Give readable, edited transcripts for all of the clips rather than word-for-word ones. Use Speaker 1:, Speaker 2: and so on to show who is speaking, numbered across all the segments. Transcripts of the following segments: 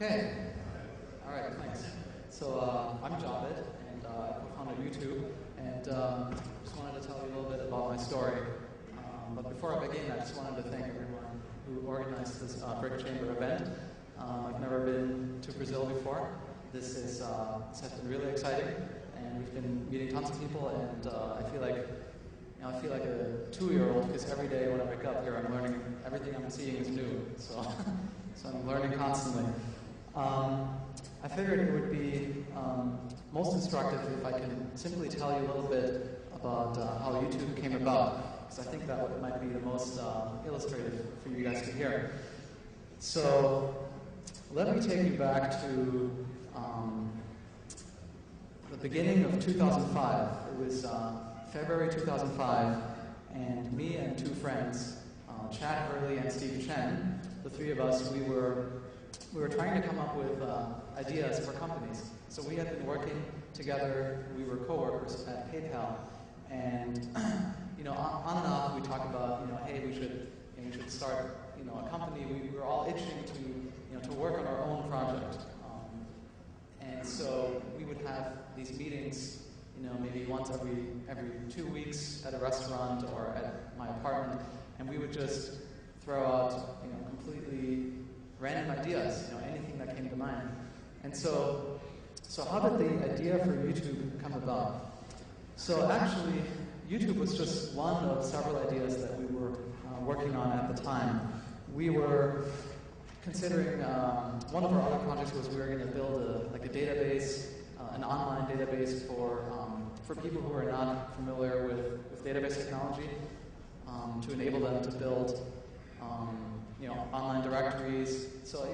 Speaker 1: Okay. All right, thanks. So I'm Javed, and I co-founded YouTube, and just wanted to tell you a little bit about my story. But before I begin, I just wanted to thank everyone who organized this Brick Chamber event. I've never been to Brazil before. This has been really exciting, and we've been meeting tons of people, and I feel like a 2-year-old, because every day when I wake up here, I'm learning everything I'm seeing is new. So I'm learning constantly. I figured it would be most instructive if I can simply tell you a little bit about how YouTube came about, because I think that might be the most illustrative for you guys to hear. So let me take you back to the beginning of 2005. It was February 2005, and me and 2 friends, Chad Hurley and Steve Chen, the 3 of us, we were trying to come up with ideas for companies. So we had been working together. We were coworkers at PayPal, and on and off we talked about hey, we should start a company. We were all itching to work on our own project, and so we would have these meetings, maybe once every 2 weeks at a restaurant or at my apartment, and we would just throw out completely random ideas, anything that came to mind. And so how did the idea for YouTube come about? So actually, YouTube was just one of several ideas that we were working on at the time. We were considering, one of our other projects was we were going to build a database, an online database for people who are not familiar with database technology, to enable them to build online directories. So,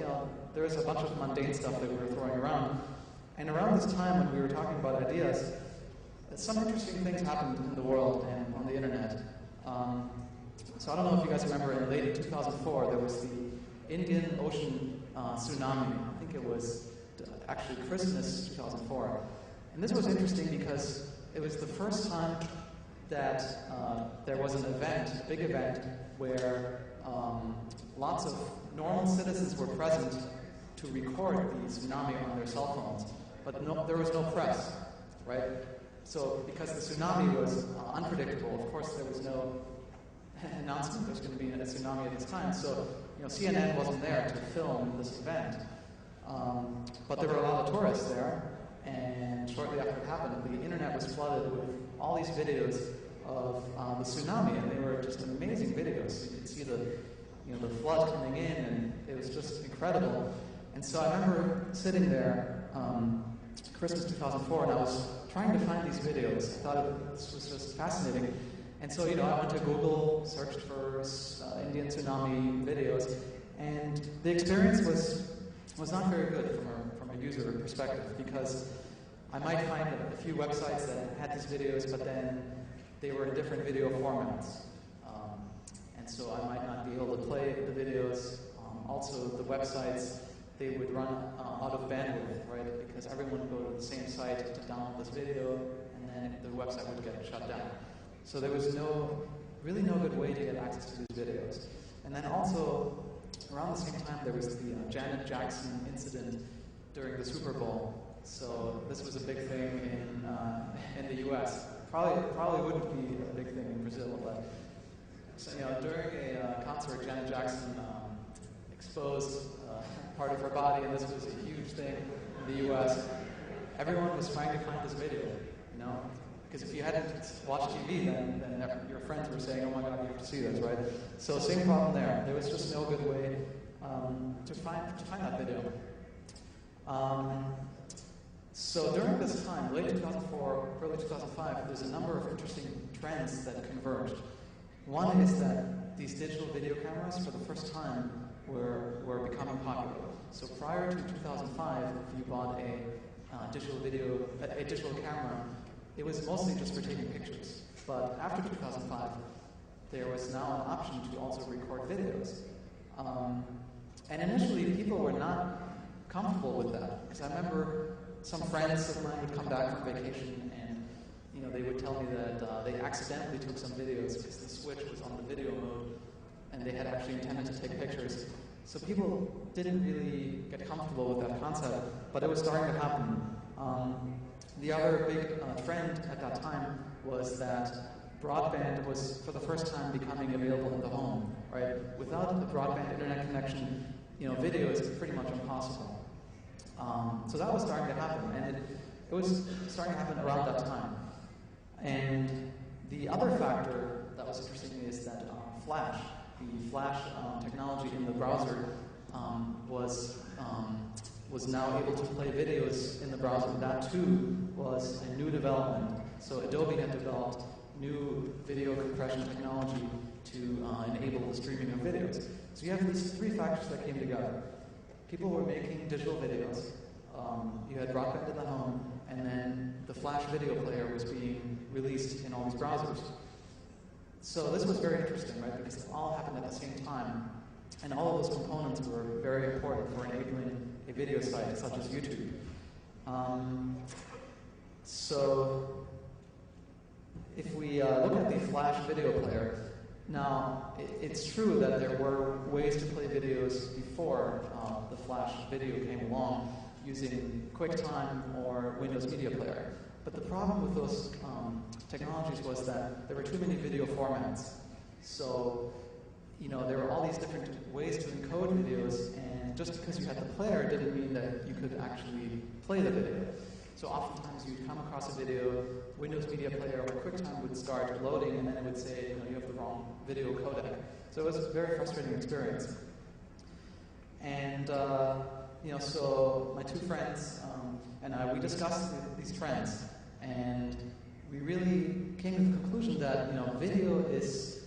Speaker 1: there was a bunch of mundane stuff that we were throwing around. And around this time when we were talking about ideas, some interesting things happened in the world and on the internet. So I don't know if you guys remember, in late 2004, there was the Indian Ocean tsunami. I think it was actually Christmas 2004. And this was interesting because it was the first time that there was an event, a big event, where lots of normal citizens were present to record the tsunami on their cell phones, but there was no press, right? So because the tsunami was unpredictable, of course there was no announcement there's going to be a tsunami at this time, so CNN wasn't there to film this event. But there were a lot of tourists there, and shortly after it happened, the internet was flooded with all these videos of the tsunami, and they were just amazing videos. You could see the flood coming in, and it was just incredible. And so I remember sitting there, Christmas 2004, and I was trying to find these videos. I thought this was just fascinating. And so, I went to Google, searched for Indian tsunami videos, and the experience was not very good from a user perspective, because I might find a few websites that had these videos, but then they were in different video formats. And so I might not be able to play the videos. Also, the websites, they would run out of bandwidth, right? Because everyone would go to the same site to download this video, and then the website would get shut down. So there was really no good way to get access to these videos. And then also, around the same time, there was the Janet Jackson incident during the Super Bowl. So this was a big thing in the U.S. Probably wouldn't be a big thing in Brazil, but so, during a concert, Janet Jackson exposed part of her body, and this was a huge thing in the U.S. Everyone was trying to find this video, because if you hadn't watched TV, then your friends were saying, "Oh my God, you have to see this," right? So same problem there. There was just no good way to find that video. So during this time, late 2004, early 2005, there's a number of interesting trends that converged. One is that these digital video cameras, for the first time, were becoming popular. So prior to 2005, if you bought a digital camera, it was mostly just for taking pictures. But after 2005, there was now an option to also record videos. And initially, people were not comfortable with that, because I remember some friends of mine would come back from vacation, and they would tell me that they accidentally took some videos because the switch was on the video mode, and they had actually intended to take pictures. So people didn't really get comfortable with that concept, but it was starting to happen. The other big trend at that time was that broadband was, for the first time, becoming available in the home. Right? Without a broadband internet connection, video is pretty much impossible. So that was starting to happen, and it was starting to happen around that time. And the other factor that was interesting is that Flash, the Flash technology in the browser, was now able to play videos in the browser. That too was a new development. So Adobe had developed new video compression technology to enable the streaming of videos. So you have these three factors that came together. People were making digital videos. You had broadband in the home, and then the Flash video player was being released in all these browsers. So this was very interesting, right? Because it all happened at the same time, and all of those components were very important for enabling a video site such as YouTube. So if we look at the Flash video player, now it's true that there were ways to play videos before the Flash video came along using QuickTime or Windows Media Player. But the problem with those technologies was that there were too many video formats. So, there were all these different ways to encode videos, and just because you had the player didn't mean that you could actually play the video. So oftentimes you'd come across a video, Windows Media Player or QuickTime would start loading, and then it would say, you have the wrong video codec. So it was a very frustrating experience. And so my two friends and I, we discussed these trends, and we really came to the conclusion that video is,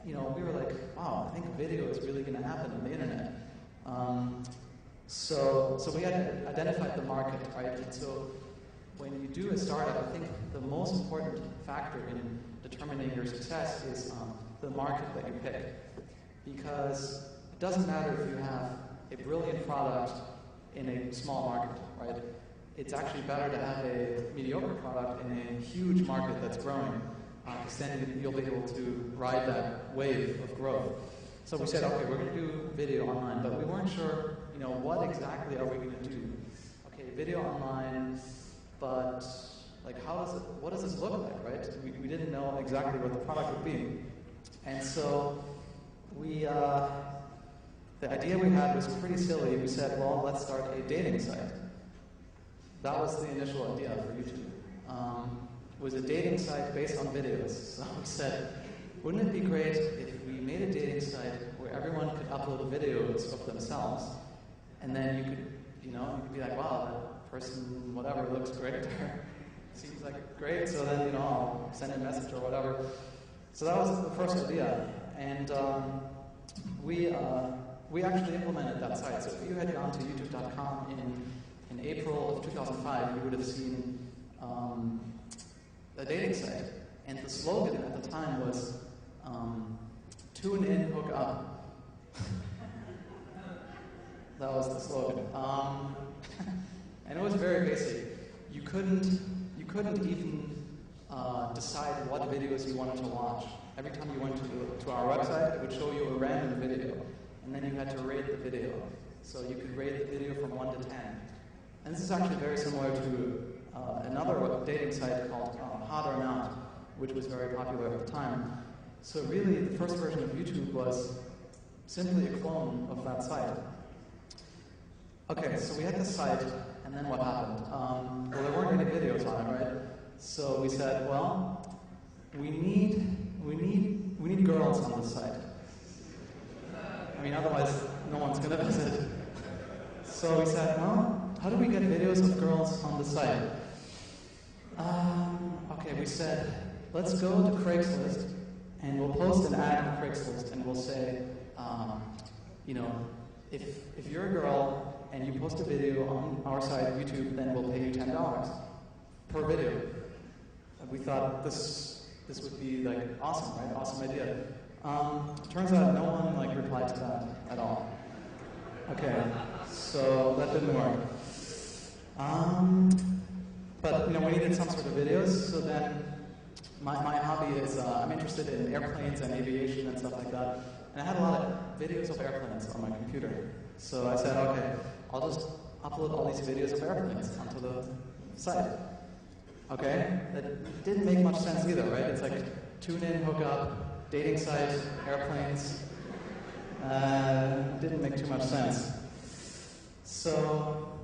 Speaker 1: we were like, wow, I think video is really going to happen on the internet. So we had identified the market, right? And so when you do a startup, I think the most important factor in determining your success is the market that you pick, because it doesn't matter if you have a brilliant product in a small market, right? It's actually better to have a mediocre product in a huge market that's growing, because then you'll be able to ride that wave of growth. So we said, okay, we're going to do video online, but we weren't sure, what exactly are we going to do? Okay, video online, but what does this look like, right? We didn't know exactly what the product would be, and so the idea we had was pretty silly. We said, well, let's start a dating site. That was the initial idea for YouTube. It was a dating site based on videos. So we said, wouldn't it be great if we made a dating site where everyone could upload videos of themselves, and then you could be like, wow, that person, whatever, looks great, or seems like great, so then, I'll send a message or whatever. So that was the first idea. And we actually implemented that site. So if you had gone to youtube.com in April of 2005, you would have seen a dating site. And the slogan at the time was, tune in, hook up. That was the slogan. And it was very basic. You couldn't even decide what videos you wanted to watch. Every time you went to our website, it would show you a random video, and then you had to rate the video. So you could rate the video from 1 to 10. And this is actually very similar to another dating site called Hot or Not, which was very popular at the time. So really, the first version of YouTube was simply a clone of that site. Okay, so we had this site, and then what happened? Well, there weren't any videos on it, right? So we said, well, we need girls on the site. I mean, otherwise, no one's going to visit. So we said, well, how do we get videos of girls on the site? Okay, we said, let's go to Craigslist, and we'll post an ad on Craigslist, and we'll say, if you're a girl and you post a video on our site, YouTube, then we'll pay you $10 per video. And we thought this would be awesome, right? Awesome idea. Turns out no one replied to that at all. Okay, so that didn't work. But we needed some sort of videos. So then my hobby is I'm interested in airplanes and aviation and stuff like that. And I had a lot of videos of airplanes on my computer. So I said, okay, I'll just upload all these videos of airplanes onto the site. Okay? That didn't make much sense either, right? It's like tune in, hook up, dating site, airplanes. Didn't make too much sense. So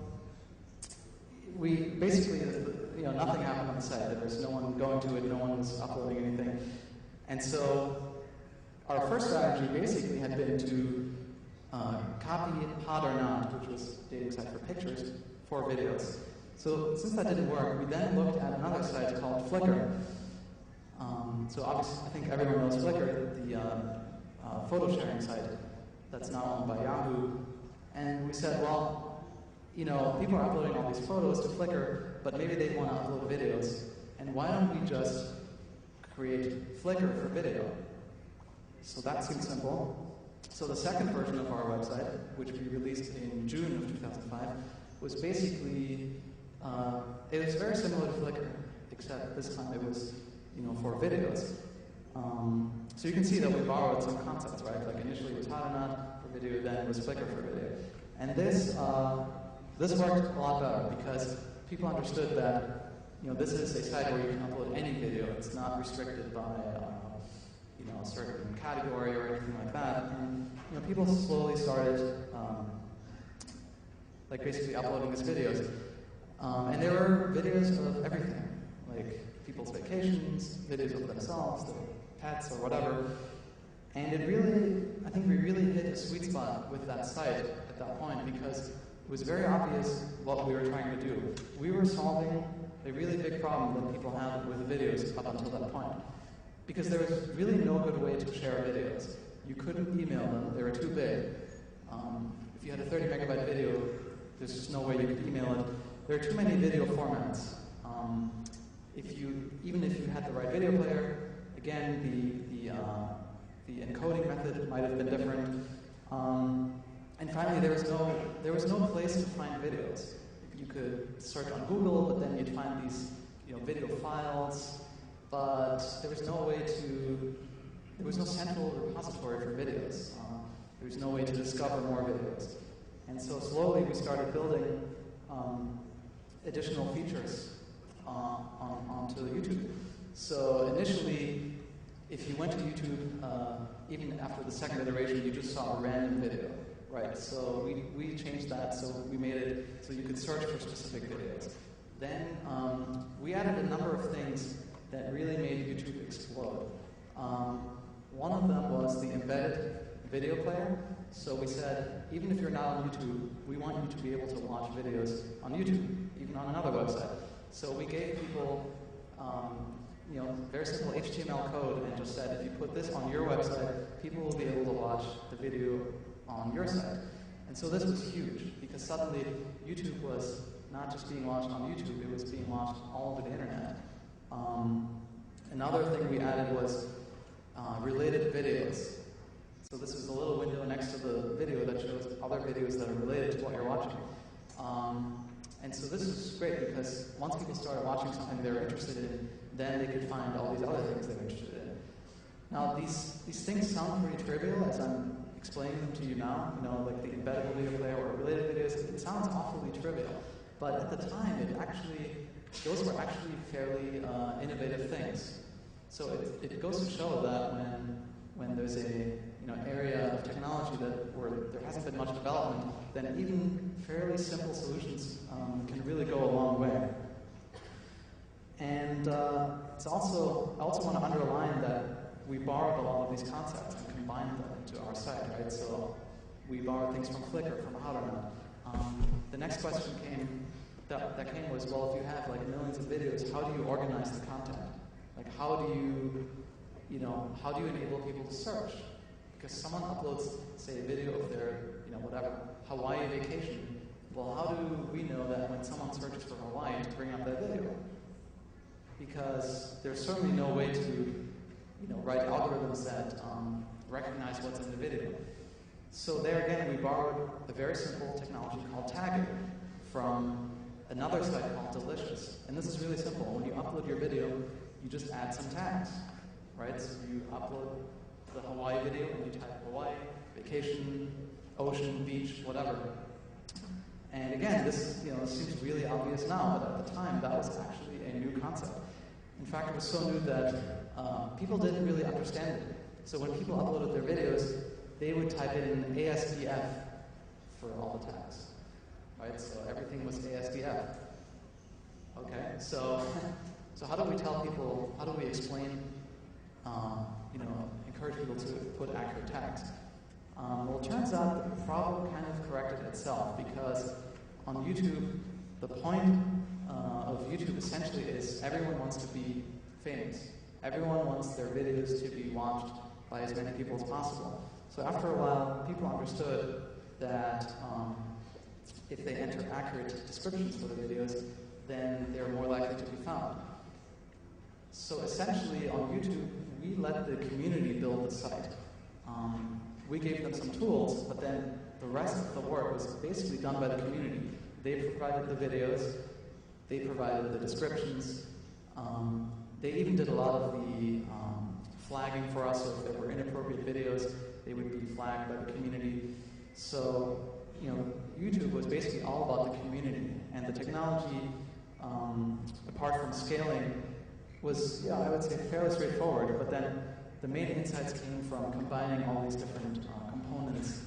Speaker 1: we basically, nothing happened on the site. There was no one going to it, no one was uploading anything. And so our first strategy basically had been to copy Hot or Not, which was a dating site for pictures, for videos. So since that didn't work, we then looked at another site called Flickr. So obviously, I think everyone knows Flickr, the photo sharing site that's now owned by Yahoo. And we said, well, people are uploading all these photos to Flickr, but maybe they want to upload videos. And why don't we just create Flickr for video? So that seems simple. So the second version of our website, which we released in June of 2005, was basically, it was very similar to Flickr, except this time it was, for videos. So you can see that we borrowed some concepts, right? Like initially it was Hot or Not for video, then it was Flickr for video. And this worked a lot better because people understood that, this is a site where you can upload any video. It's not restricted by, a certain category or anything like that. And, people slowly started, basically uploading these videos. And there were videos of everything, like people's vacations, videos of themselves, their pets, or whatever. And it really, I think we really hit a sweet spot with that site at that point because it was very obvious what we were trying to do. We were solving a really big problem that people had with videos up until that point. Because there was really no good way to share videos. You couldn't email them, they were too big. If you had a 30 megabyte video, there's just no way you could email it. There are too many video formats. Even if you had the right video player, again, the encoding method might have been different. And finally, there was no place to find videos. You could search on Google, but then you'd find these video files. But there was no central repository for videos. There was no way to discover more videos. And so slowly we started building additional features onto YouTube. So initially, if you went to YouTube, even after the second iteration, you just saw a random video, right? So we changed that, so we made it so you could search for specific videos. Then we added a number of things that really made YouTube explode. One of them was the embedded video player. So we said, even if you're not on YouTube, we want you to be able to watch videos on YouTube, even on another website. So we gave people, very simple HTML code and just said, if you put this on your website, people will be able to watch the video on your site. And so this was huge, because suddenly YouTube was not just being watched on YouTube, it was being watched all over the internet. Another thing we added was related videos. So this is a little window next to the video that shows other videos that are related to what you're watching. And so this is great because once people started watching something they were interested in, then they could find all these other things they were interested in. Now these things sound pretty trivial as I'm explaining them to you now, like the embeddable video player or related videos. It sounds awfully trivial, but at the time those were actually fairly innovative things. So it goes to show that when there's a area of technology where there hasn't been much development, then even fairly simple solutions can really go a long way. And I also want to underline that we borrowed a lot of these concepts and combined them into our site, right? So we borrowed things from Flickr, from Hot or Not. The next question that came was, well, if you have like millions of videos, how do you organize the content? Like how do you enable people to search? Because someone uploads, say, a video of their, whatever, Hawaii vacation. Well, how do we know that when someone searches for Hawaii to bring up that video? Because there's certainly no way to, write algorithms that recognize what's in the video. So there again, we borrowed a very simple technology called tagging from another site called Delicious. And this is really simple. When you upload your video, you just add some tags, right? So you upload the Hawaii video and you type Hawaii vacation, ocean, beach, whatever. And again, this seems really obvious now, but at the time that was actually a new concept. In fact, it was so new that people didn't really understand it. So when people uploaded their videos, they would type in ASDF for all the tags, right? So everything was ASDF. Okay, so how do we tell people? How do we explain? Encourage people to put accurate tags. Well, it turns out the problem kind of corrected itself, because on YouTube, the point of YouTube essentially is everyone wants to be famous. Everyone wants their videos to be watched by as many people as possible. So after a while, people understood that if they enter accurate descriptions for the videos, then they're more likely to be found. So essentially, on YouTube, we let the community build the site. We gave them some tools, but then the rest of the work was basically done by the community. They provided the videos, they provided the descriptions, they even did a lot of the flagging for us, so if there were inappropriate videos, they would be flagged by the community. So, YouTube was basically all about the community, and the technology, apart from scaling, was, I would say, fairly straightforward, but then the main insights came from combining all these different components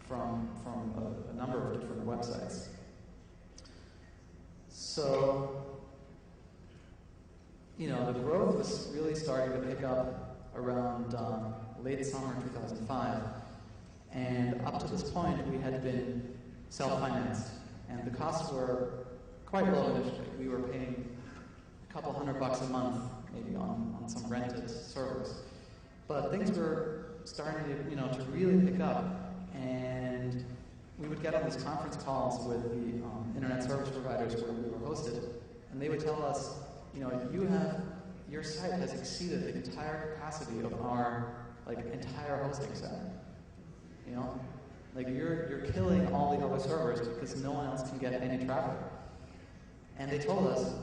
Speaker 1: from a number of different websites. So, the growth was really starting to pick up around late summer 2005, and up to this point we had been self-financed, and the costs were quite low initially. We were paying a couple $100 a month, maybe on some rented servers. But things were starting to really pick up, and we would get on these conference calls with the internet service providers where we were hosted, and they would tell us, your site has exceeded the entire capacity of our entire hosting center. You're killing all the other servers because no one else can get any traffic. And they told us,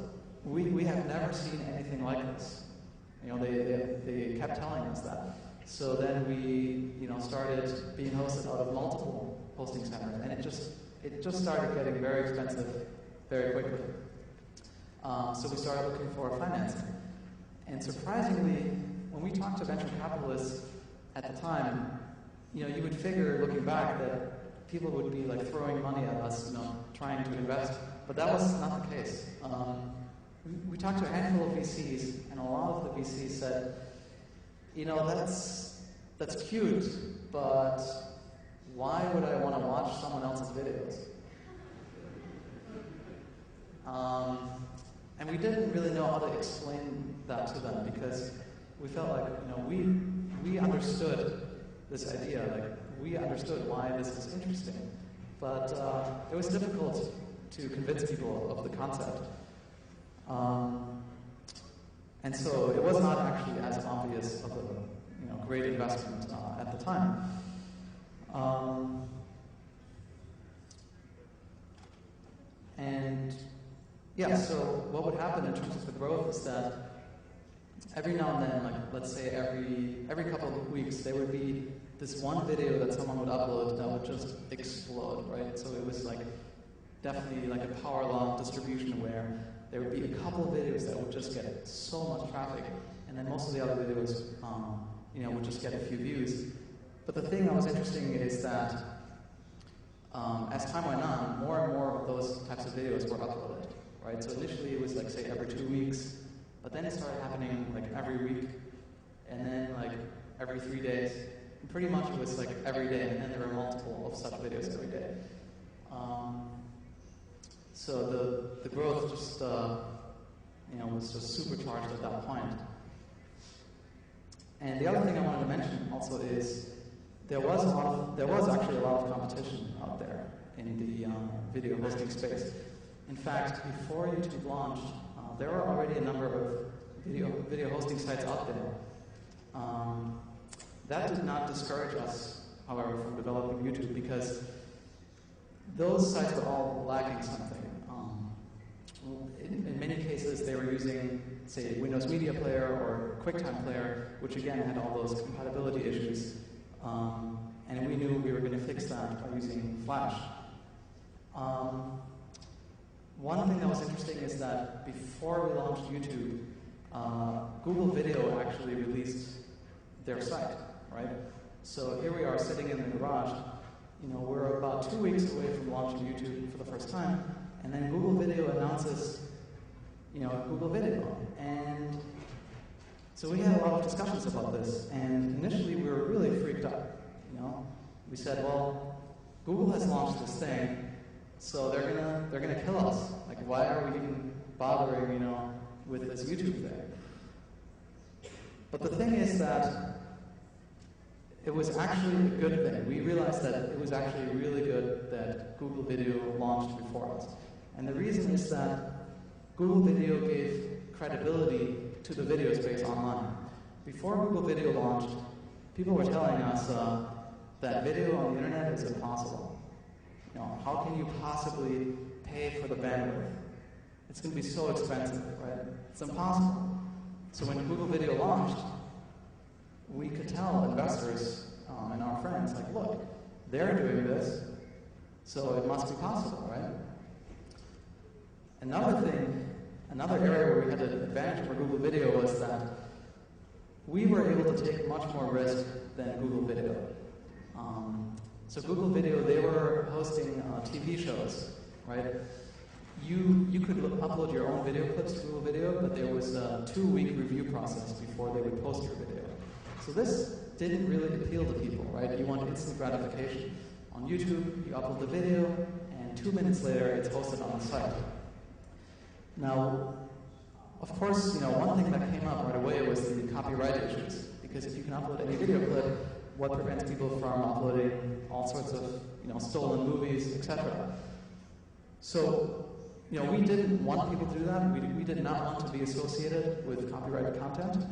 Speaker 1: we have never seen anything like this. They kept telling us that. So then we, started being hosted out of multiple hosting centers, and it just started getting very expensive very quickly. So we started looking for financing. And surprisingly, when we talked to venture capitalists at the time, you would figure, looking back, that people would be throwing money at us, trying to invest. But that was not the case. We talked to a handful of VCs, and a lot of the VCs said, that's cute, but why would I want to watch someone else's videos? And we didn't really know how to explain that to them, because we felt like, we understood this idea, we understood why this was interesting, but it was difficult to convince people of the concept. And so it was not actually as obvious of a great investment at the time. So what would happen in terms of the growth is that every now and then, let's say every couple of weeks, there would be this one video that someone would upload that would just explode, right? So it was definitely a power law distribution where there would be a couple of videos that would just get so much traffic, and then most of the other videos, would just get a few views. But the thing that was interesting is that as time went on, more and more of those types of videos were uploaded, right? So initially it was say every 2 weeks, but then it started happening every week, and then every 3 days. And pretty much it was every day, and then there were multiple of such videos every day. So the growth just was just supercharged at that point. And the other thing I wanted to mention also is there was actually a lot of competition out there in the video hosting space. In fact, before YouTube launched, there were already a number of video hosting sites out there. That did not discourage us, however, from developing YouTube, because those sites were all lacking something. In many cases, they were using, say, Windows Media Player or QuickTime Player, which again had all those compatibility issues. And we knew we were going to fix that by using Flash. One thing that was interesting is that before we launched YouTube, Google Video actually released their site, right? So here we are sitting in the garage. We're about 2 weeks away from launching YouTube for the first time, and then Google Video announces, Google Video. And so we had a lot of discussions about this, and initially we were really freaked out. We said, well, Google has launched this thing, so they're gonna kill us. Like, why are we even bothering, with this YouTube thing? But the thing is that it was actually a good thing. We realized that it was actually really good that Google Video launched before us. And the reason is that Google Video gave credibility to the video space online. Before Google Video launched, people were telling us that video on the internet is impossible. How can you possibly pay for the bandwidth? It's going to be so expensive, right? It's impossible. So when Google Video launched, we could tell investors and our friends, like, look, they're doing this, so it must be possible, right? Another area where we had an advantage over Google Video was that we were able to take much more risk than Google Video. So Google Video, they were hosting TV shows, right? You could upload your own video clips to Google Video, but there was a 2-week review process before they would post your video. So this didn't really appeal to people, right? You want instant gratification. On YouTube, you upload the video, and 2 minutes later, it's posted on the site. Now, of course, one thing that came up right away was the copyright issues, because if you can upload any video clip, what prevents people from uploading all sorts of, stolen movies, etc. So, we didn't want people to do that. We did not want to be associated with copyrighted content.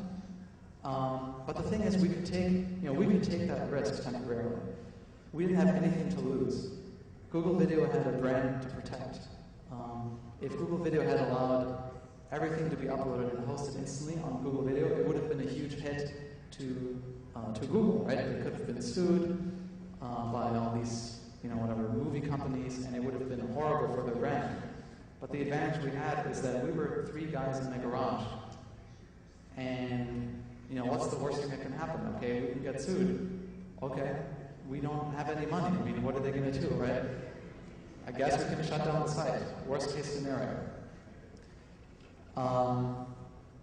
Speaker 1: But the thing is, we could take that risk temporarily. We didn't have anything to lose. Google Video had a brand to protect. If Google Video had allowed everything to be uploaded and hosted instantly on Google Video, it would have been a huge hit to Google, right? They could have been sued by all these, movie companies, and it would have been horrible for their brand. But the advantage we had is that we were 3 guys in the garage, and what's the worst thing that can happen? Okay, we can get sued. Okay, we don't have any money. I mean, what are they going to do, right? I guess we can shut down the site. Worst case scenario.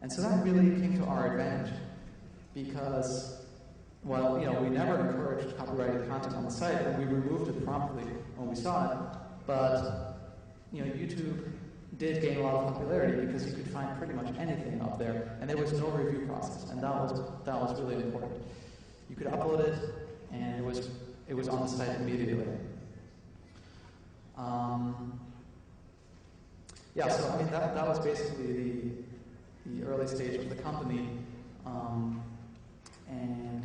Speaker 1: And so that really came to our advantage because, well, we never encouraged copyrighted content on the site, and we removed it promptly when we saw it. But YouTube did gain a lot of popularity because you could find pretty much anything up there, and there was no review process, and that was really important. You could upload it, and it was on the site immediately. So I mean that was basically the early stage of the company, and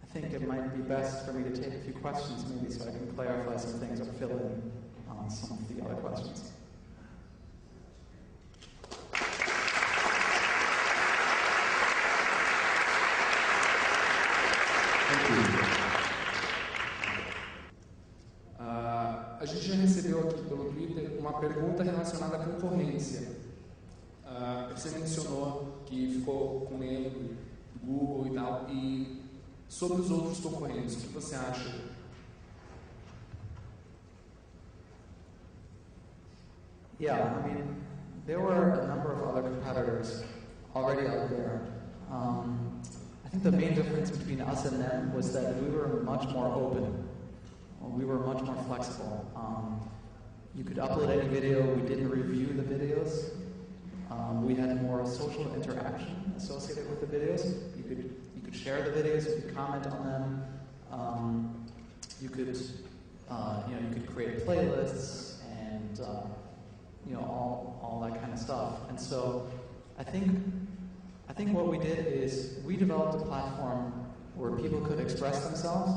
Speaker 1: I think it might be best for me to take a few questions maybe so I can clarify some things or fill in some of the other questions.
Speaker 2: A gente já recebeu aqui pelo Twitter uma pergunta relacionada à concorrência. Você mencionou que ficou com medo do Google e tal, e sobre os outros concorrentes, o que você acha?
Speaker 1: Yeah, I mean, there were a number of other competitors already out there. I think the main difference between us and them was that we were much more open. We were much more flexible. You could upload any video. We didn't review the videos. We had more social interaction associated with the videos. You could share the videos. You could comment on them. You could create playlists and all that kind of stuff. And so I think what we did is we developed a platform where people could express themselves,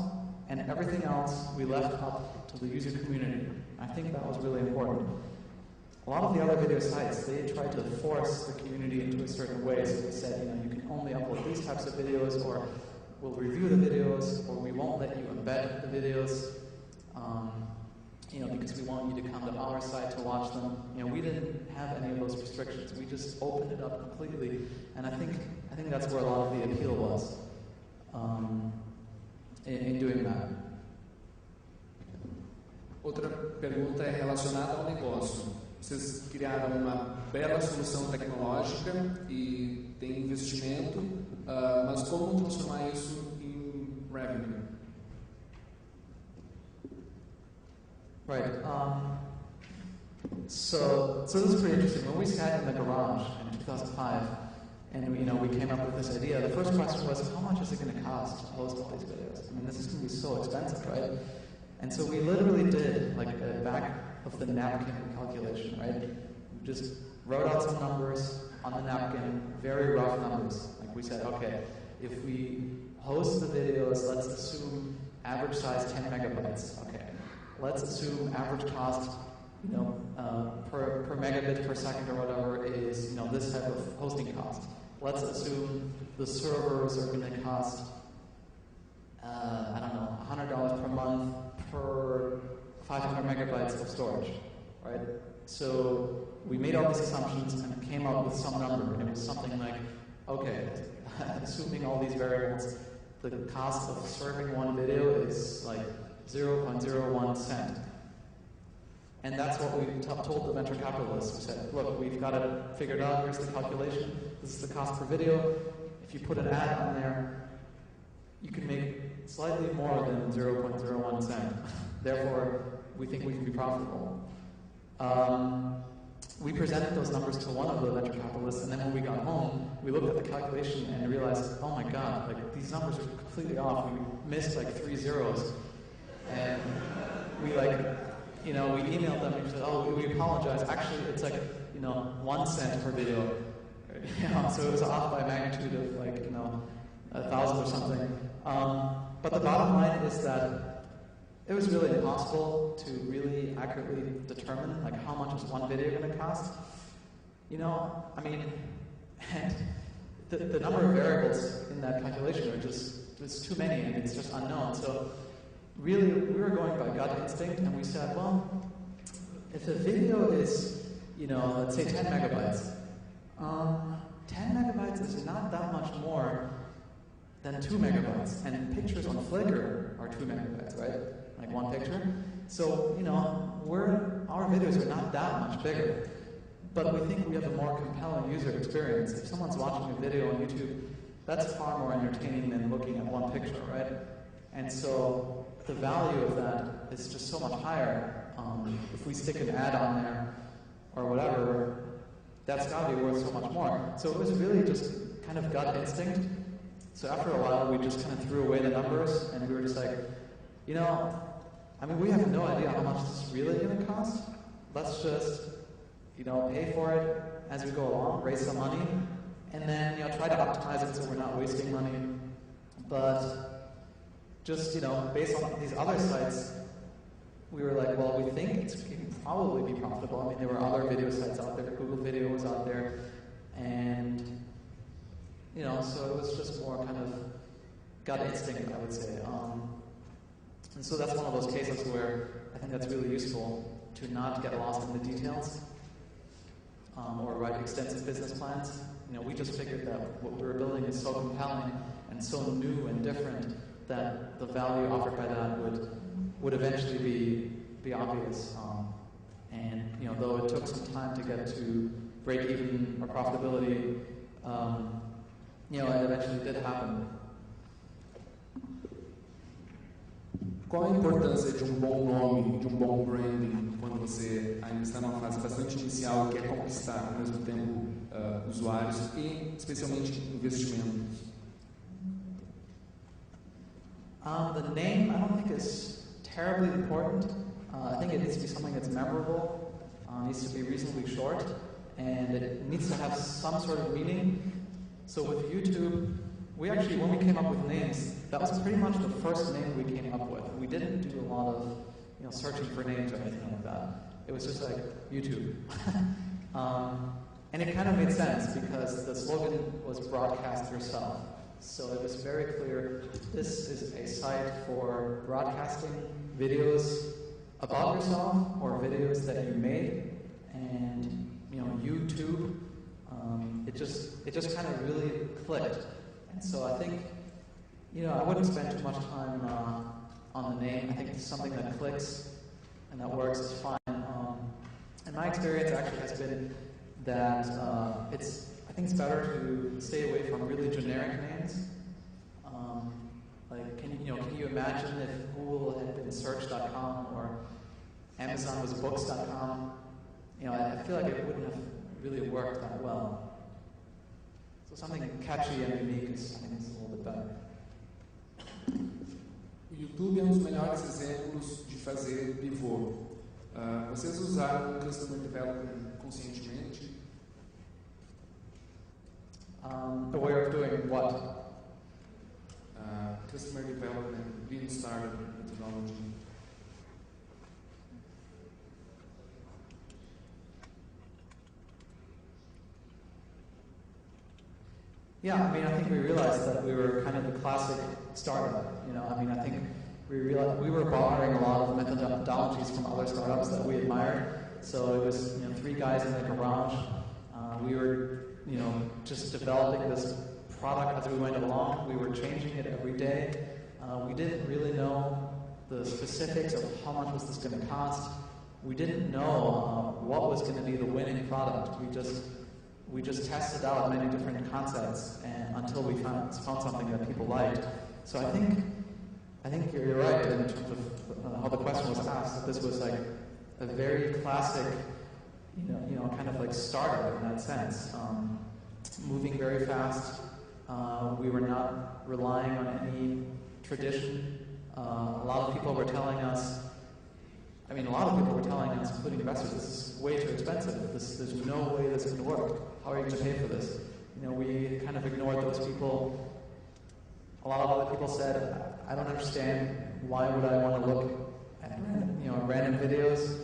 Speaker 1: and everything else we left up to the user community. I think that was really important. A lot of the other video sites, they tried to force the community into a certain way. So they said, you can only upload these types of videos, or we'll review the videos, or we won't let you embed videos, because we want you to come to our site to watch them. We didn't have any of those restrictions. We just opened it up completely, and I think that's where a lot of the appeal was in doing that.
Speaker 2: Outra pergunta é relacionada ao negócio. Vocês criaram uma bela solução tecnológica e tem investimento, mas como transformar isso em revenue?
Speaker 1: Right. So this is pretty interesting. When we sat in the garage in 2005, and we came up with this idea, the first question was, how much is it going to cost to post all these videos? I mean, this is going to be so expensive, right? And so we literally did like a back of the napkin calculation, right? We just wrote out some numbers on the napkin, very rough numbers. Like we said, okay, if we host the videos, let's assume average size 10 megabytes. Okay. Let's assume average cost, per megabit per second or whatever is, this type of hosting cost. Let's assume the servers are going to cost, $100 per month per 500 megabytes of storage, right? So we made all these assumptions and came up with some number, and it was something like, okay, assuming all these variables, the cost of serving one video is like 0.01 cent. And that's what we told the venture capitalists. We said, look, we've got it figured out. Here's the calculation. This is the cost per video. If you put an ad on there, you can make slightly more than 0.01 cent. Therefore, we think we can be profitable. We presented those numbers to one of the venture capitalists, and then when we got home, we looked at the calculation and realized, oh my God, like these numbers are completely off. We missed like 3 zeros. And we we emailed them and said, oh, we apologize. Actually, it's like, 1 cent per video. So it was off by a magnitude of 1,000 or something. But the bottom line is that it was really impossible to really accurately determine how much is one video going to cost. And the number of variables in that calculation are there's too many and it's just unknown. So really, we were going by gut instinct, and we said, well, if the video is, let's say 10 megabytes, 10 megabytes is not that much more than 2 megabytes, and pictures on Flickr are 2 megabytes, right? Like one picture. So, our videos are not that much bigger, but we think we have a more compelling user experience. If someone's watching a video on YouTube, that's far more entertaining than looking at one picture, right? And so the value of that is just so much higher. If we stick an ad on there or whatever, that's got to be worth so much more. So it was really just kind of gut instinct. So after a while, we just kind of threw away the numbers, and we were just like, we have no idea how much this is really going to cost. Let's just, pay for it as we go along, raise some money, and then, try to optimize it so we're not wasting money. But just, based on these other sites, we were like, well, we think it can probably be profitable. There were other video sites out there. Google Video was out there. And, so it was just more kind of gut instinct, I would say. And so that's one of those cases where I think that's really useful to not get lost in the details or write extensive business plans. We just figured that what we were building is so compelling and so new and different that the value offered by that would eventually be obvious. And though it took some time to get to break even or profitability, it eventually did happen.
Speaker 2: Qual a importância de bom nome, de bom branding, quando você ainda está numa fase bastante inicial e quer conquistar ao mesmo tempo usuários e especialmente investimentos?
Speaker 1: The name, I don't think is terribly important. I think it needs to be something that's memorable, needs to be reasonably short, and it needs to have some sort of meaning. So with YouTube, we actually, when we came up with names, that was pretty much the first name we came up with. We didn't do a lot of searching for names or anything like that. It was just like YouTube. And it kind of made sense because the slogan was broadcast yourself. So it was very clear this is a site for broadcasting videos about yourself or videos that you made, and YouTube. It just kind of really clicked, and so I think I wouldn't spend too much time on the name. I think it's something that clicks and that works is fine. And my experience actually has been that I think it's better to stay away from really generic names. Like, can you imagine if Google had been search.com or Amazon was books.com? I feel like it wouldn't have really worked that well. So something catchy and unique is, I think, is a little bit better.
Speaker 2: O YouTube é um dos melhores exemplos de fazer pivô. Vocês usaram o Customer Development conscientemente?
Speaker 1: The way of doing what?
Speaker 2: Customer Development, Lean Startup methodology.
Speaker 1: Yeah, I think we realized that we were kind of the classic startup. I think we realized we were borrowing a lot of methodologies from other startups that we admired. So it was, 3 guys in the garage. We were, just developing this product as we went along. We were changing it every day. We didn't really know the specifics of how much was this going to cost. We didn't know what was going to be the winning product. We just tested out many different concepts until we found something that people liked. So I think you're right in terms of how the question was asked. That this was like a very classic, kind of like startup in that sense. Moving very fast. We were not relying on any tradition. A lot of people were telling us, including investors, this is way too expensive. There's no way this is going to work. How are you going to pay for this? We kind of ignored those people. A lot of other people said, I don't understand, why would I want to look at random videos?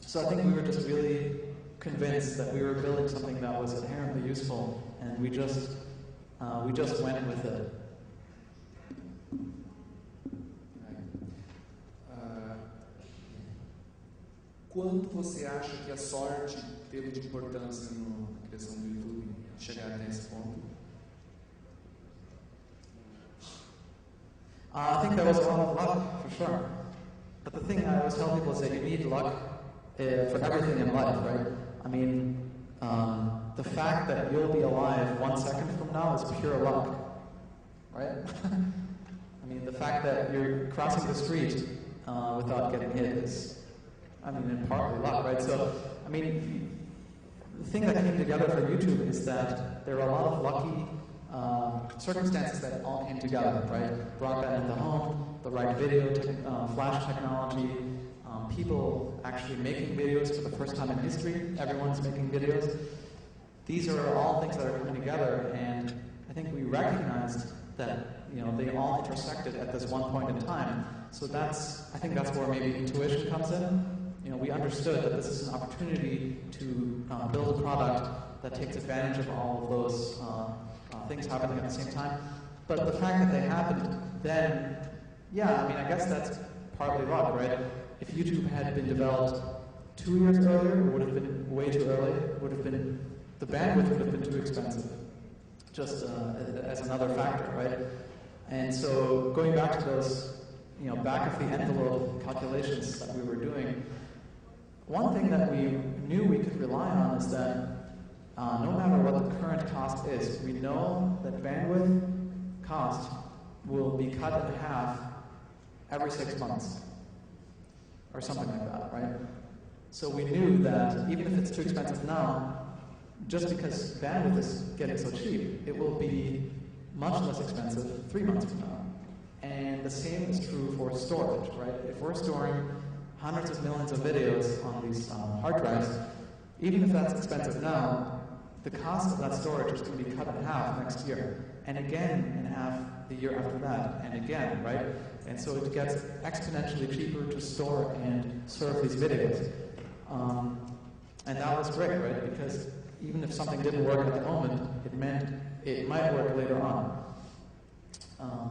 Speaker 1: So I think we were just really convinced that we were building something that was inherently useful, and we just went with it.
Speaker 2: Quanto você acha que a sorte teve de importância na criação do YouTube chegar até esse ponto?
Speaker 1: I think there was a lot of luck, for sure. But the thing I always tell people is that you need luck for everything in life, right? The fact that you'll be alive 1 second from now is pure luck, right? The fact that you're crossing the street without getting hit is, partly luck, right? So, the thing that came together for YouTube is that there were a lot of lucky circumstances that all came together, right? Broadband in the home, the right video, flash technology, people actually making videos for the first time in history. Everyone's making videos. These are all things that are coming together, and I think we recognized that they all intersected at this one point in time. So I think that's where maybe intuition comes in. We understood that this is an opportunity to build a product that takes advantage of all of those things happening at the same time. But the fact that they happened then, I guess that's partly luck, right? If YouTube had been developed 2 years earlier, it would have been way too early. The bandwidth would have been too expensive, just as another factor, right? And so going back to those, back of the envelope calculations that we were doing, one thing that we knew we could rely on is that no matter what the current cost is, we know that bandwidth cost will be cut in half every 6 months, or something like that, right? So we knew that even if it's too expensive now, just because bandwidth is getting so cheap, it will be much less expensive 3 months from now. And the same is true for storage, right? If we're storing hundreds of millions of videos on these hard drives, even if that's expensive now, the cost of that storage is going to be cut in half next year, and again in half the year after that, and again, right? And so it gets exponentially cheaper to store and serve these videos. And that was great, right? Because even if something didn't work at the moment, it meant it might work later on.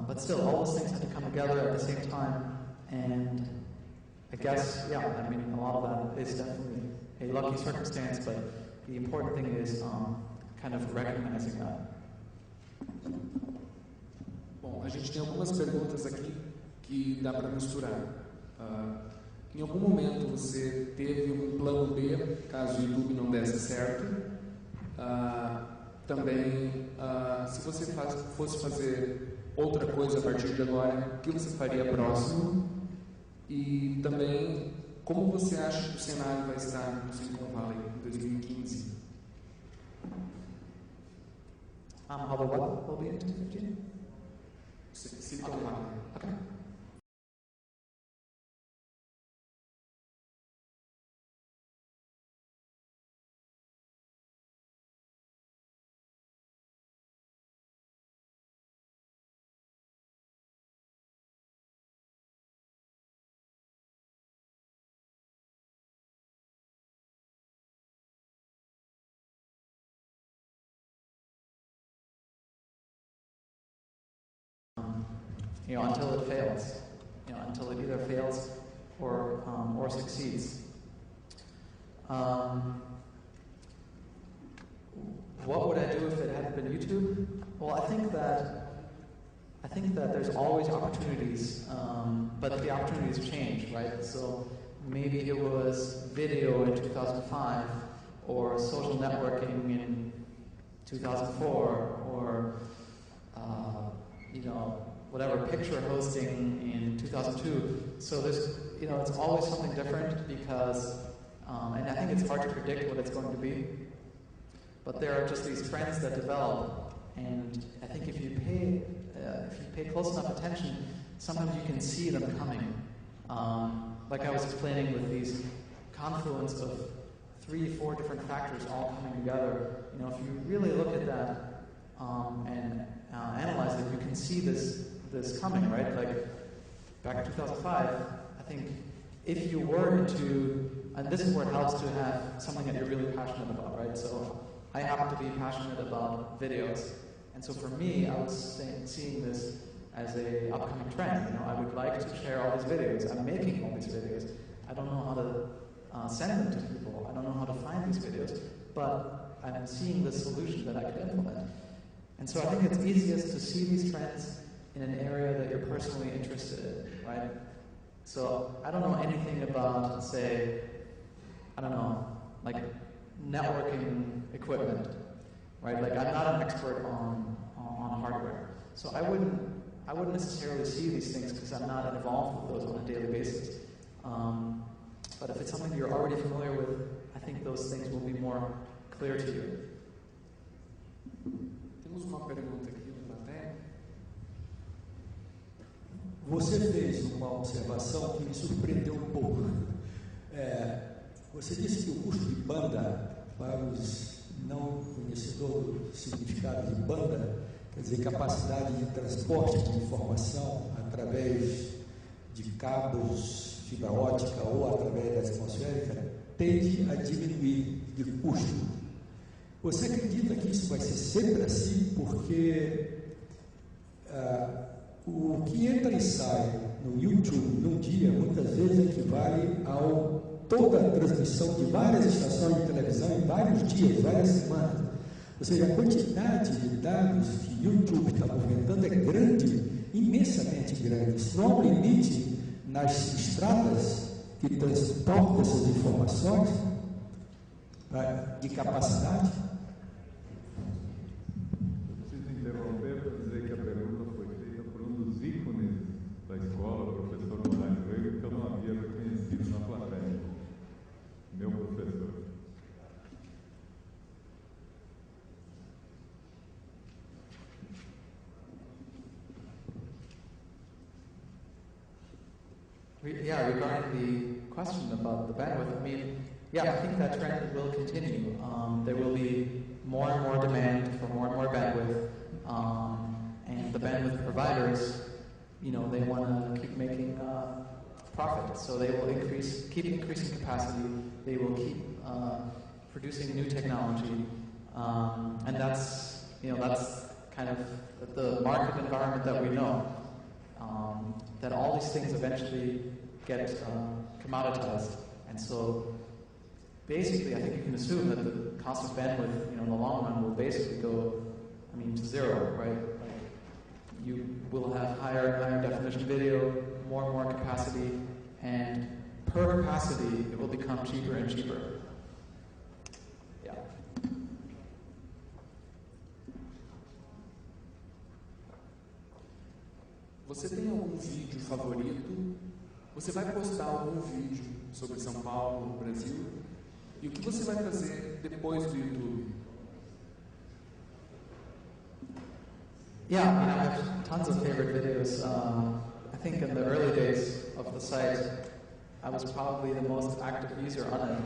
Speaker 1: But still, all those things have to come together at the same time, and I guess, yeah, I mean, a lot of that is definitely a lucky circumstance, but the important thing is kind of recognizing that.
Speaker 2: Bom, a gente tem algumas perguntas aqui que dá para misturar. Em algum momento você teve um plano B, caso o YouTube não desse certo? Também, se você fosse fazer outra coisa a partir de agora, o que você faria próximo? E também, como você acha que o cenário vai estar no Silicon Valley em 2015?
Speaker 1: How the what will be in 2015?
Speaker 2: Silicon Valley.
Speaker 1: Okay. Until it fails, until it either fails or succeeds. What would I do if it hadn't been YouTube? Well, I think that there's always opportunities, but the opportunities change, right? So maybe it was video in 2005, or social networking in 2004, or whatever, picture hosting in 2002. So there's, it's always something different because, and I think it's hard to predict what it's going to be. But there are just these trends that develop, and I think if you pay close enough attention, sometimes you can see them coming. Like I was explaining, with these confluence of 3-4 different factors all coming together. If you really look at that and analyze it, you can see this coming, right? Like back in 2005, I think if you were into, and this is where it helps to have something that you're really passionate about, right? So I happen to be passionate about videos, and so for me, I was seeing this as a upcoming trend. I would like to share all these videos. I'm making all these videos. I don't know how to send them to people. I don't know how to find these videos, but I'm seeing the solution that I could implement. And so I think it's easiest to see these trends in an area that you're personally interested in, right? So I don't know anything about, say, like networking equipment, right? Like I'm not an expert on hardware. So I wouldn't necessarily see these things because I'm not involved with those on a daily basis. But if it's something you're already familiar with, I think those things will be more clear to you.
Speaker 2: Temos uma pergunta aqui na plateia.
Speaker 3: Você fez uma observação que me surpreendeu um pouco. Você disse que o custo de banda, para os não conhecedores do significado de banda, quer dizer, capacidade de transporte de informação através de cabos, fibra ótica ou através da atmosférica, tende a diminuir de custo. Você acredita que isso vai ser sempre assim? Porque o que entra e sai no YouTube num dia, muitas vezes equivale a toda a transmissão de várias estações de televisão em vários dias, várias semanas. Ou seja, a quantidade de dados que o YouTube está movimentando é grande, imensamente grande. Isso não há um limite nas estradas que transportam essas informações de capacidade.
Speaker 1: Yeah, regarding the question about the bandwidth, I mean, yeah, I think that trend will continue. There will be more and more demand for more and more bandwidth, and the bandwidth providers, they want to keep making profit, so they will keep increasing capacity. They will keep producing new technology, and that's that's kind of the market environment that we know. That all these things eventually get commoditized. And so basically, I think you can assume that the cost of bandwidth, in the long run, will basically go, to zero, right? Like, you will have higher definition video, more and more capacity, and per capacity, it will become cheaper and cheaper. Yeah.
Speaker 2: Você tem algum vídeo favorito? Você vai postar algum vídeo sobre São Paulo, Brasil? E o que você vai fazer depois do YouTube?
Speaker 1: Yeah, I have tons of favorite videos. I think in the early days of the site, I was probably the most active user on it.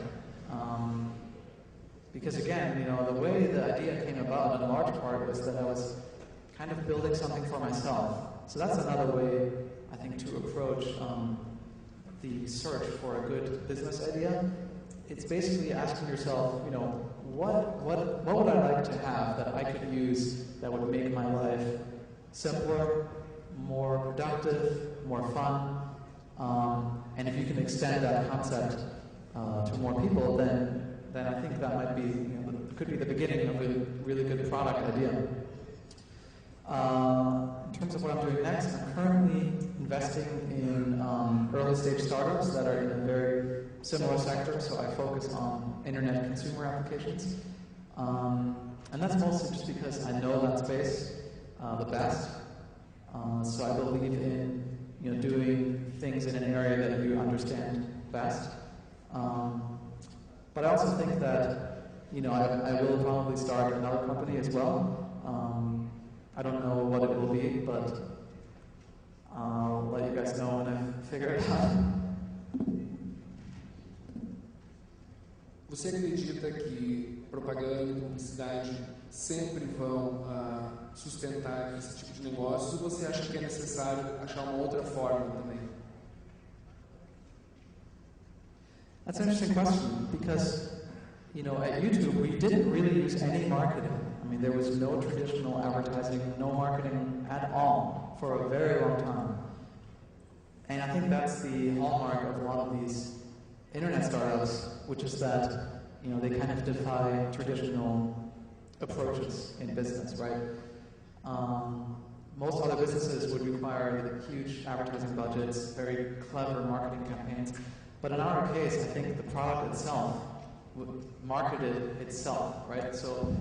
Speaker 1: Because again, the way the idea came about in large part was that I was kind of building something for myself. So that's another way, I think, to approach the search for a good business idea. It's basically asking yourself, what would I like to have that I could use that would make my life simpler, more productive, more fun, and if you can extend that concept to more people, then I think that might be, could be the beginning of a really good product idea. In terms of what I'm doing next, I'm currently investing in early stage startups that are in a very similar sector, so I focus on internet consumer applications. And that's mostly just because I know that space the best. So I believe in doing things in an area that you understand best. But I also think that I will probably start another company as well. I don't know what it will be, but I'll let you guys know when I figure it out.
Speaker 2: Você acredita que propaganda e publicidade sempre vão sustentar esse tipo de negócios, ou você acha que é necessário achar uma outra forma também?
Speaker 1: That's an interesting question, because at YouTube we didn't really use any marketing. There was no traditional advertising, no marketing at all for a very long time. And I think that's the hallmark of a lot of these internet startups, which is that they kind of defy traditional approaches in business, right? Most other businesses would require huge advertising budgets, very clever marketing campaigns. But in our case, I think the product itself marketed itself, right? So,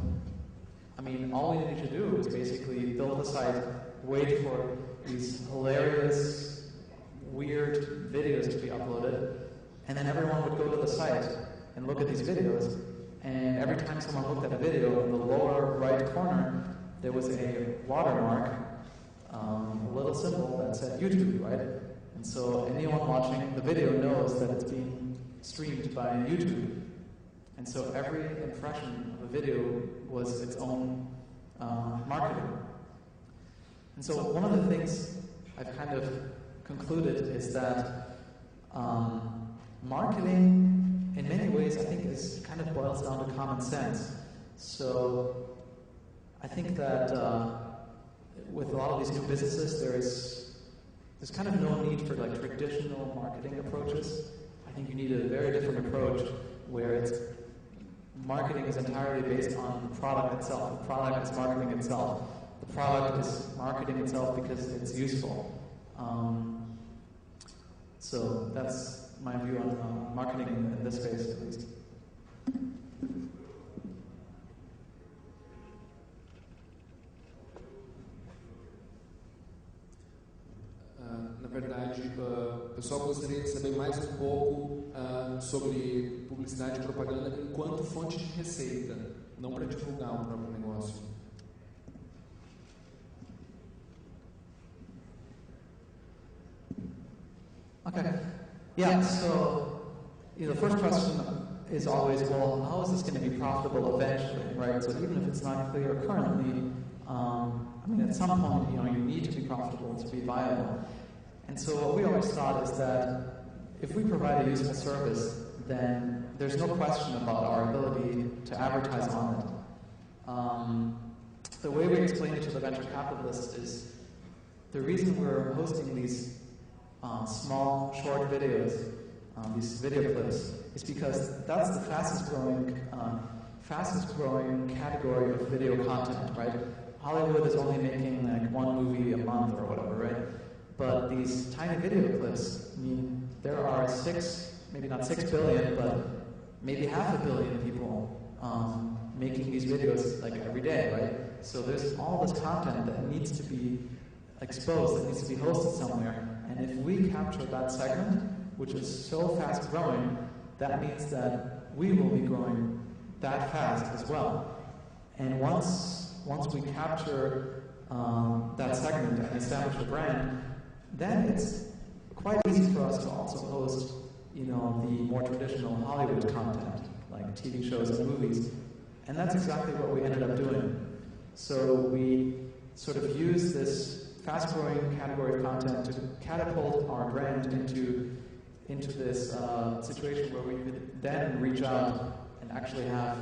Speaker 1: all we need to do is basically build a site, wait for these hilarious, weird videos to be uploaded, and then everyone would go to the site and look at these videos, and every time someone looked at a video, in the lower right corner, there was a watermark, a little symbol that said YouTube, right? And so anyone watching the video knows that it's being streamed by YouTube. And so every impression of a video was its own marketing. And so one of the things I've kind of concluded is that marketing, in many ways, I think kind of boils down to common sense. So I think that with a lot of these new businesses, there's kind of no need for traditional marketing approaches. I think you need a very different approach where marketing is entirely based on the product itself. The product is marketing itself. The product is marketing itself because it's useful. So that's my view on marketing in this space, at least.
Speaker 2: Na verdade, o pessoal gostaria de saber mais um pouco sobre publicidade e propaganda enquanto fonte de receita, não para divulgar o próprio negócio.
Speaker 1: Okay. Yeah, so the first question is always, well, how is this going to be profitable eventually, right? So even if it's not clear currently, at some point, you need to be profitable to be viable. And so what we always thought is that if we provide a useful service, then there's no question about our ability to advertise on it. the way we explain it to the venture capitalists is the reason we're hosting these small, short videos, these video clips, is because that's the fastest growing category of video content, right? Hollywood is only making like one movie a month or whatever, right? But these tiny video clips, I mean, there are maybe not 6 billion, but maybe 500 million people making these videos like every day, right? So there's all this content that needs to be exposed, that needs to be hosted somewhere. And if we capture that segment, which is so fast growing, that means that we will be growing that fast as well. And once we capture that segment and establish a brand, then it's quite easy for us to also host, the more traditional Hollywood content, like TV shows and movies. And that's exactly what we ended up doing. So we sort of use this fast-growing category of content to catapult our brand into this situation where we could then reach out and actually have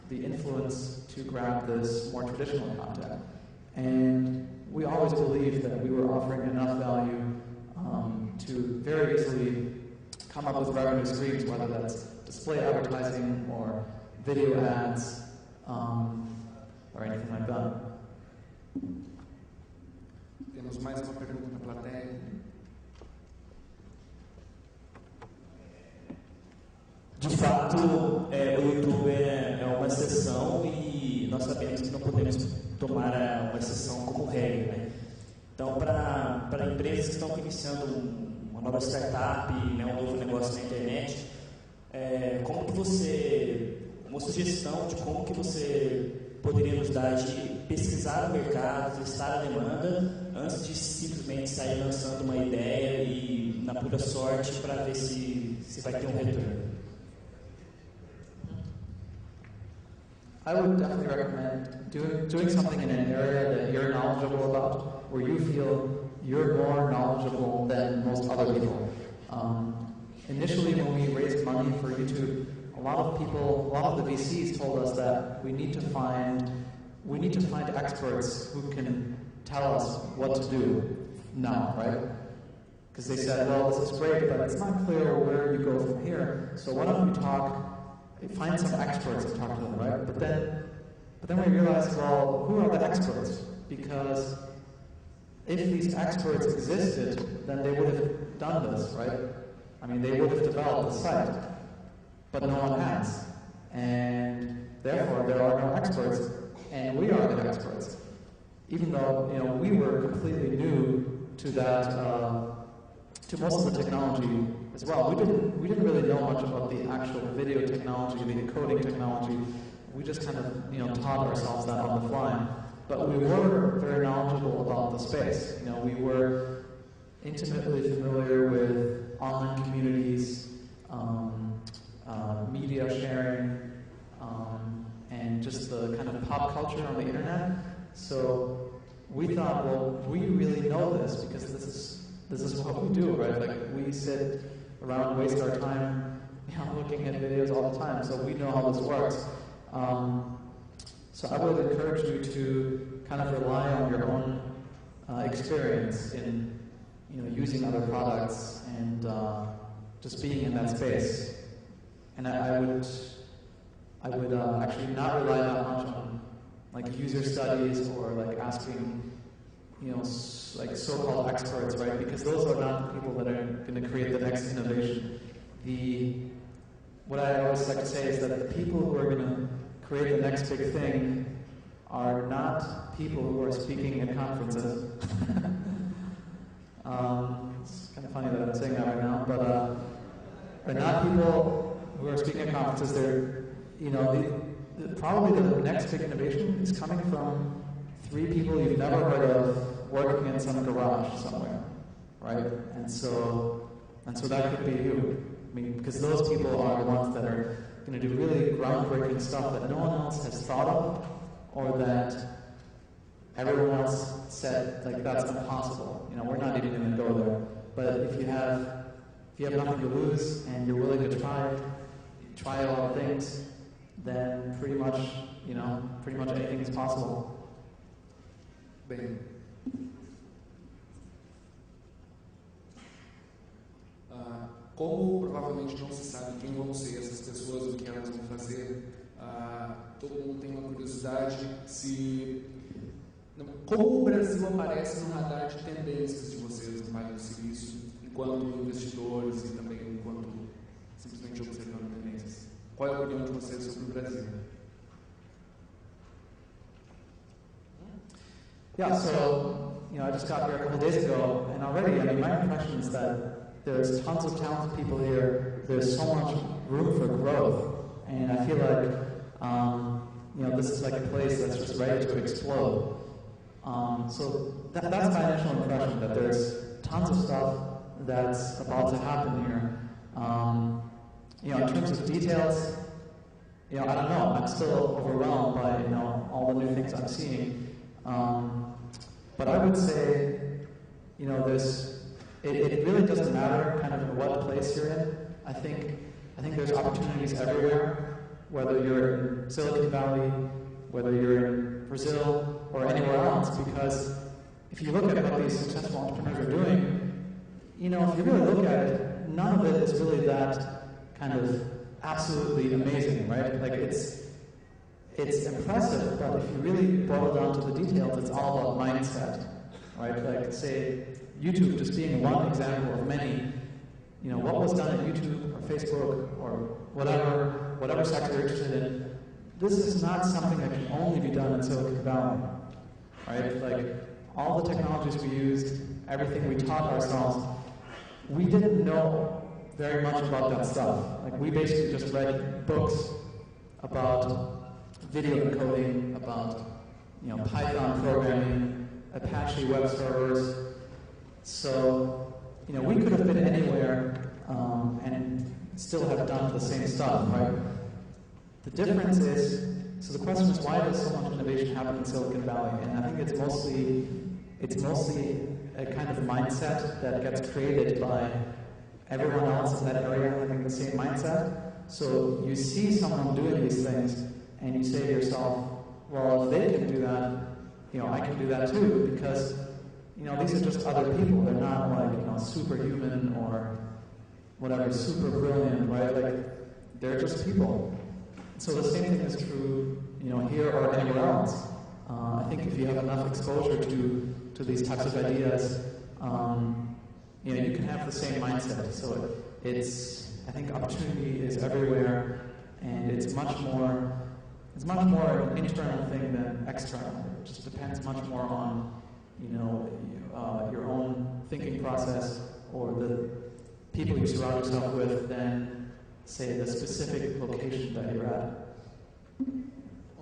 Speaker 1: the influence to grab this more traditional content. And we always believed that we were offering enough value to very easily come up with revenue streams, whether that's display advertising or video ads or anything like that.
Speaker 2: Temos mais uma pergunta na plateia.
Speaker 4: De fato, o YouTube é uma exceção e nós sabemos que não podemos tomar uma exceção como regra, né? Então, para empresas que estão iniciando uma nova startup, né, um novo negócio na internet, como que uma sugestão de como que você poderia nos dar de pesquisar o mercado, testar a demanda, antes de simplesmente sair lançando uma ideia e, na pura sorte, para ver se vai ter um retorno?
Speaker 1: I would definitely recommend doing something in an area that you're knowledgeable about, where you feel you're more knowledgeable than most other people. Initially, when we raised money for YouTube, a lot of the VCs told us that we need to find experts who can tell us what to do now, right? Because they said, well, this is great, but it's not clear where you go from here. So why don't we find some experts and talk to them, right? But then we realized, well, who are the experts? Because if these experts existed, then they would have done this, right? I mean, they would have developed the site, but no one has. And therefore, there are no experts, and we are the experts. Even though, we were completely new to that, to most of the technology as well. We didn't really know much about the actual video technology, the encoding technology. We just kind of, taught ourselves that on the fly. But we were very knowledgeable about the space. We were intimately familiar with online communities, media sharing, and just the kind of pop culture on the internet. So we thought, well, we really know this because this is what we do, right? Like, we sit around and waste our time looking at videos all the time, so we know how this works. So I would encourage you to kind of rely on your own experience in using other products and just being in that space. And I would actually not rely that much on like user studies or like asking like so-called experts, right? Because those are not the people that are going to create the next innovation. What I always like to say is that the people who are going to create the next big thing are not people who are speaking at conferences. It's kind of funny that I'm saying that right now, but they're not people who are speaking at conferences. They're, probably the next big innovation is coming from 3 people you've never heard of working in some garage somewhere, right? And so that could be you. I mean, because those people are the ones that are going to do really groundbreaking stuff that no one else has thought of, or that everyone else said, like, that's impossible. We're not even going to go there. But if you have nothing to lose and you're willing to try a lot of things, then pretty much anything is possible.
Speaker 2: Bem, como provavelmente não se sabe quem vão ser essas pessoas, o que elas vão fazer, todo mundo tem uma curiosidade como o Brasil aparece no radar de tendências de vocês no Vale do Silício, enquanto investidores e também enquanto simplesmente observando tendências. Qual é a opinião de vocês sobre o Brasil?
Speaker 1: Yeah, so, I just got here a couple days ago, and already, my impression is that there's tons of talented people here, there's so much room for growth, and I feel like, this is like a place that's just ready to explode. So that's my initial impression, that there's tons of stuff that's about to happen here. In terms of details, I don't know, I'm still overwhelmed by, all the new things I'm seeing. But I would say, it really doesn't matter kind of what place you're in. I think there's opportunities everywhere, whether you're in Silicon Valley, whether you're in Brazil, or anywhere else, because if you look at what these successful entrepreneurs are doing, if you really look at it, none of it is really that kind of absolutely amazing, right? Like it's impressive, but if you really boil it down to the details, it's all about mindset, right? Like say YouTube just being one example of many, what was done at YouTube or Facebook or whatever sector you're interested in, this is not something that can only be done in Silicon Valley, right? Like all the technologies we used, everything we taught ourselves, we didn't know very much about that stuff. Like we basically just read books about video encoding, about Python programming, Apache web servers. So we could have been anywhere and still have done the same stuff, right? The difference is, so the question is, why does so much innovation happen in Silicon Valley? And I think it's mostly a kind of mindset that gets created by everyone else in that area having the same mindset. So you see someone doing these things, and you say to yourself, well, if they can do that, I can do that too, because, these are just other people. They're not like, superhuman or whatever, super brilliant, right? Like, they're just people. So the same thing is true, here or anywhere else. I think if you have enough exposure to these types of ideas, you can have the same mindset. So I think opportunity is everywhere, and it's much more an internal thing than external. It just depends much more on, your own thinking process or the people you surround yourself with than, say, the specific location that you're at.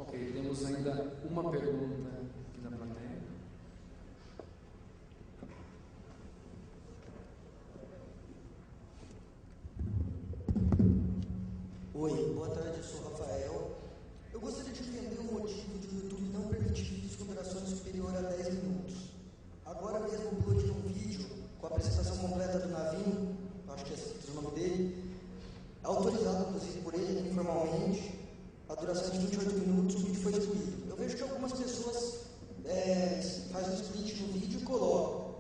Speaker 2: Ok, temos ainda uma pergunta aqui na plateia.
Speaker 5: Oi, boa tarde, eu sou o Rafael. Eu gostaria de entender o motivo de o YouTube não permitir vídeos com duração superior a 10 minutos. Agora mesmo eu uploadei um vídeo com a apresentação completa do Navin, acho que é esse o nome dele, autorizado inclusive por ele informalmente, a duração de 28 minutos, o vídeo foi excluído. Eu vejo que algumas pessoas fazem um split no vídeo e colocam.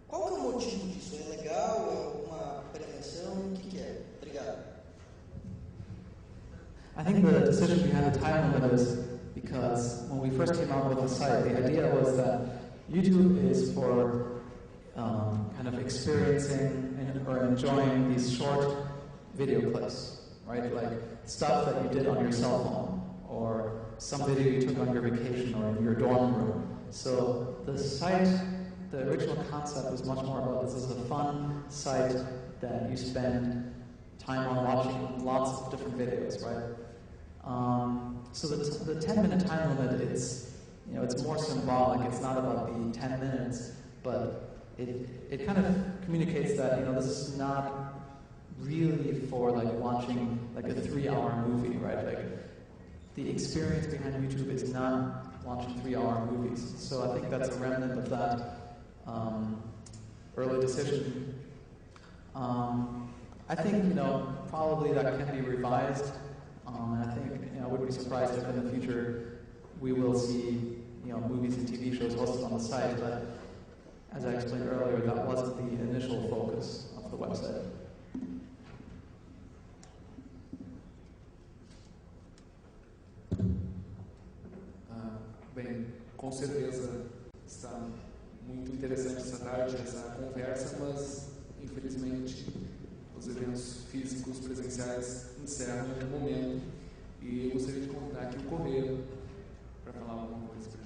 Speaker 5: Qual que é o motivo disso? É legal? É alguma prevenção? O que é? Obrigado.
Speaker 1: I think the decision behind the time limit is because when we first came out with the site, the idea was that YouTube is for kind of experiencing or enjoying these short video clips, right? Like stuff that you did on your cell phone or some video you took on your vacation or in your dorm room. So the site, the original concept was much more about this is a fun site that you spend time on watching lots of different videos, right? So the 10-minute time limit, it's more symbolic. It's not about the 10 minutes, but it kind of communicates that, this is not really for like watching like a 3-hour movie, right? Like the experience behind YouTube is not watching 3-hour movies. So I think that's a remnant of that early decision. I think, probably that can be revised. And I think, I wouldn't be surprised if in the future we will see, movies and TV shows hosted on the site, but as I explained earlier, that wasn't the initial focus of the website.
Speaker 2: Bem, com certeza está muito interessante essa tarde, essa conversa, mas infelizmente os eventos físicos presenciais encerram no momento e eu gostaria de convidar aqui o Correio para falar alguma coisa.